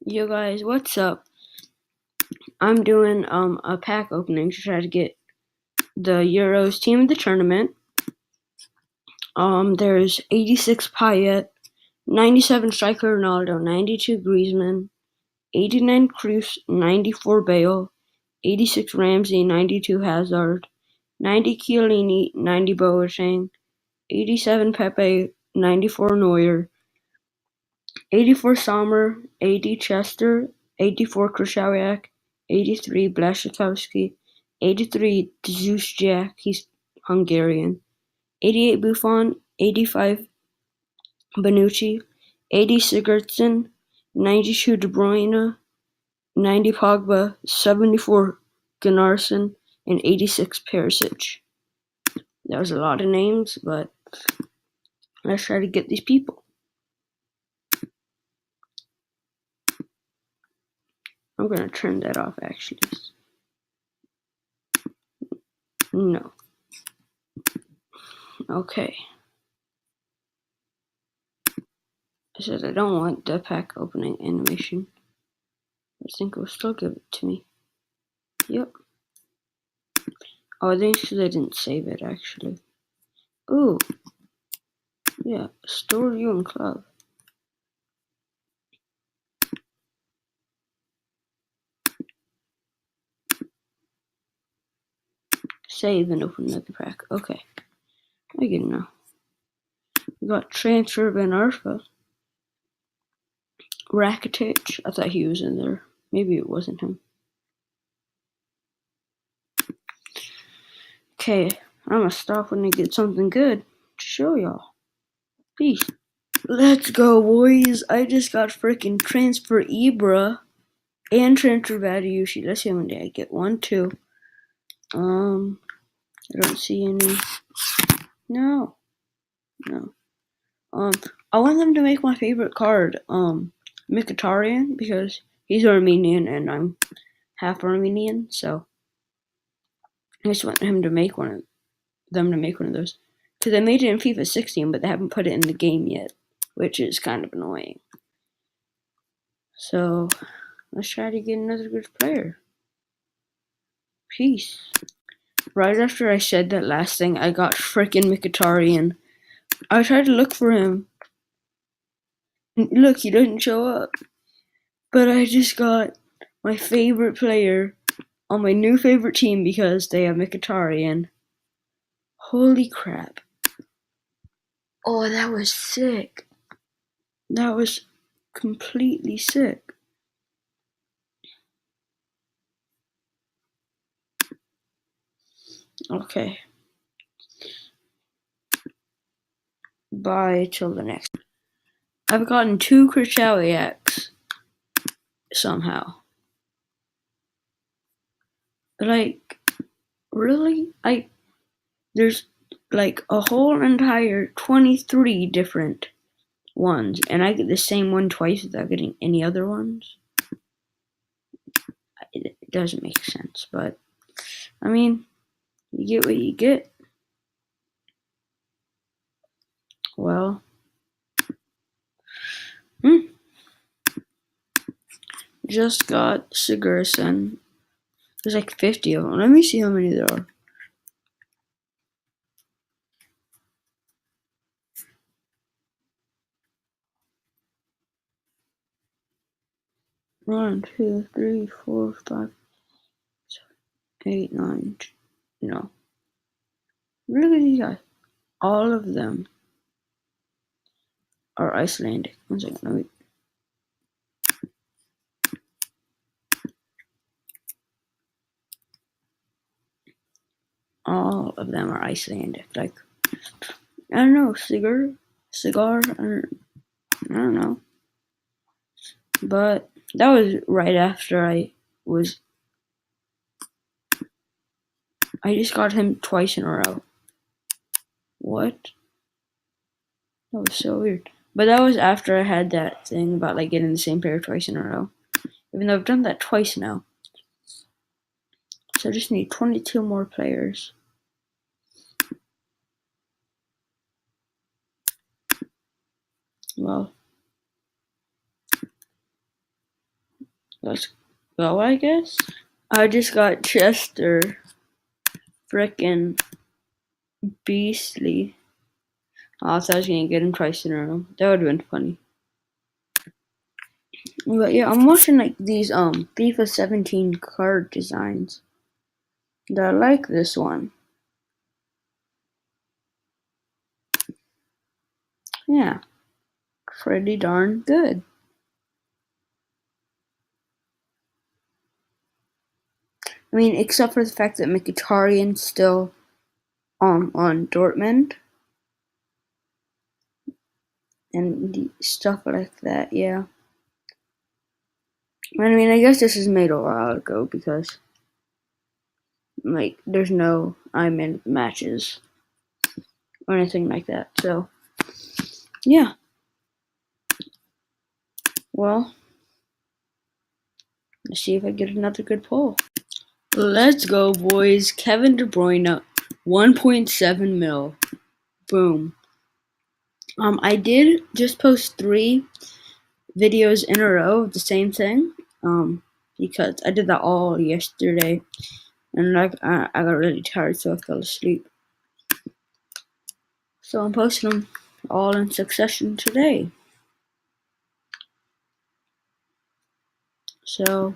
Yo guys, what's up? I'm doing a pack opening to try to get the Euros team of the tournament. There's 86 Payet, 97 striker Ronaldo, 92 Griezmann, 89 Cruz, 94 Bale, 86 Ramsey, 92 Hazard, 90 Chiellini, 90 Boateng, 87 Pepe, 94 Neuer, 84 Sommer, 80 Chester, 84 Krychowiak, 83 Blaszczykowski, 83 Zuzjak, he's Hungarian, 88 Buffon, 85 Bonucci, 80 Sigurdsson, 92 De Bruyne, 90 Pogba, 74 Gunnarsson, and 86 Perisic. That was a lot of names, but let's try to get these people. I'm gonna turn that off actually. No. Okay. I said I don't want the pack opening animation. I think it will still give it to me. Yep. Oh, I think they didn't save it actually. Ooh. Yeah, store you in club. Save and open another pack. Okay. I get it now. We got Transfer Ben Arfa. Rakitic. I thought he was in there. Maybe it wasn't him. Okay, I'm gonna stop when I get something good to show y'all. Peace. Let's go, boys. I just got freaking Transfer Ibra and Transfer Badiushi. Let's see how many I get. 1, 2. I don't see any. No. I want them to make my favorite card, Mkhitaryan, because he's Armenian and I'm half Armenian, so I just want them to make one of those. Because I made it in FIFA 16, but they haven't put it in the game yet, which is kind of annoying. So let's try to get another good player. Peace. Right after I said that last thing, I got frickin' Mkhitaryan. I tried to look for him. Look, he doesn't show up. But I just got my favorite player on my new favorite team because they have Mkhitaryan. Holy crap. Oh, that was sick. That was completely sick. Okay. Bye till the next. I've gotten 2 Krychowiaks somehow. Like, really? There's like a whole entire 23 different ones, and I get the same one twice without getting any other ones. It doesn't make sense, but I mean, you get what you get. Well, just got Sigurdsson. There's like 50 of them. Let me see how many there are. One, two, three, 4, 5, 7, 8, 9. No. Really, guys? All of them are Icelandic. One second, let me. All of them are Icelandic. Like, I don't know, cigar, I don't know. But that was right after I just got him twice in a row. What? That was so weird. But that was after I had that thing about like getting the same pair twice in a row. Even though I've done that twice now. So I just need 22 more players. Well, Let's go, I guess. I just got Chester. Frickin' beastly. Oh, I thought I was gonna get him twice in a row. That would have been funny. But yeah, I'm watching like these FIFA 17 card designs. I like this one. Yeah, pretty darn good. I mean, except for the fact that Mkhitaryan's still on Dortmund and stuff like that. Yeah. I mean, I guess this is made a while ago because like there's no I'm in matches or anything like that. So yeah. Well, let's see if I get another good pull. Let's go, boys. Kevin De Bruyne, 1.7 mil. Boom. I did just post 3 videos in a row of the same thing. Because I did that all yesterday, and I got really tired, so I fell asleep. So I'm posting them all in succession today. So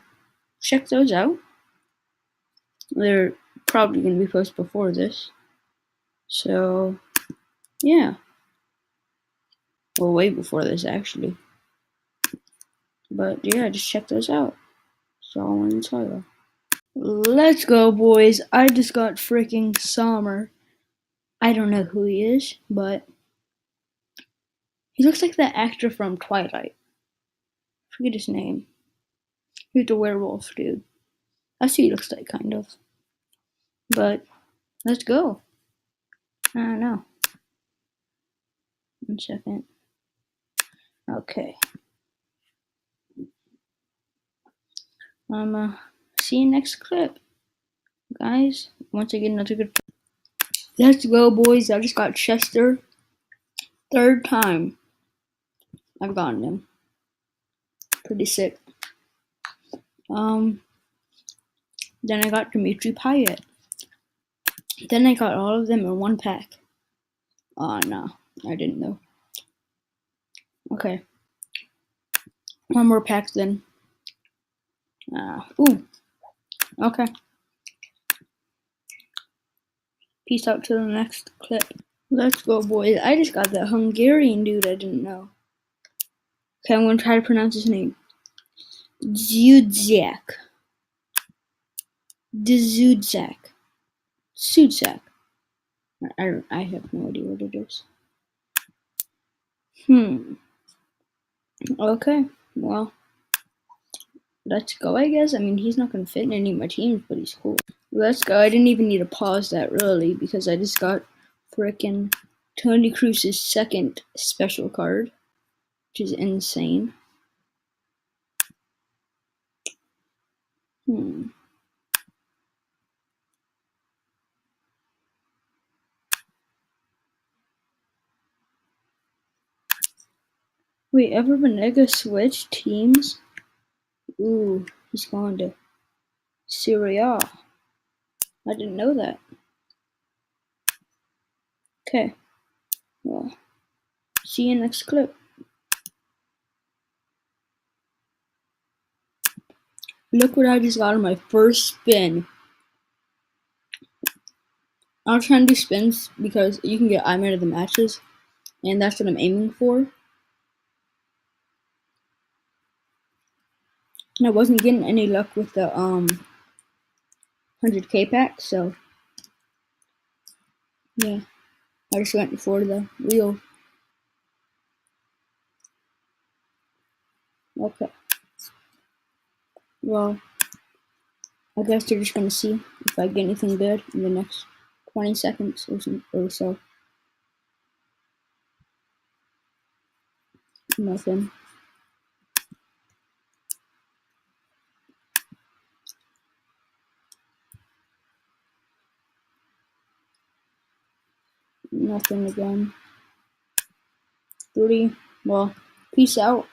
check those out. They're probably going to be posted before this. So yeah. Well, way before this, actually. But yeah, just check those out. That's all I want to tell you. Let's go, boys. I just got freaking Sommer. I don't know who he is, but he looks like that actor from Twilight. I forget his name. He's the werewolf dude. That's what he looks like, kind of. But let's go. I don't know. 1 second. Okay. See you next clip, guys. Once I get another good. Let's go, boys. I just got Chester. 3rd time I've gotten him. Pretty sick. Then I got Dimitri Payet. Then I got all of them in 1 pack. Oh no, I didn't know. Okay. 1 more pack then. Ooh. Okay. Peace out to the next clip. Let's go, boys. I just got that Hungarian dude I didn't know. Okay, I'm gonna try to pronounce his name. Zudzak. Sudzak. I have no idea what it is. Okay, well, let's go, I guess. I mean, he's not gonna fit in any of my teams, but he's cool. Let's go. I didn't even need to pause that, really, because I just got frickin' Tony Cruz's 2nd special card, which is insane. Wait, ever Banega switch teams? Ooh, he's going to Syria. I didn't know that. Okay, well, see you next clip. Look what I just got on my first spin. I'm trying to do spins because you can get man of the matches, and that's what I'm aiming for. And I wasn't getting any luck with the 100k pack, so yeah, I just went for the wheel. Okay. Well, I guess you're just gonna see if I get anything good in the next 20 seconds or so. Nothing. Nothing again. 3. Well, peace out.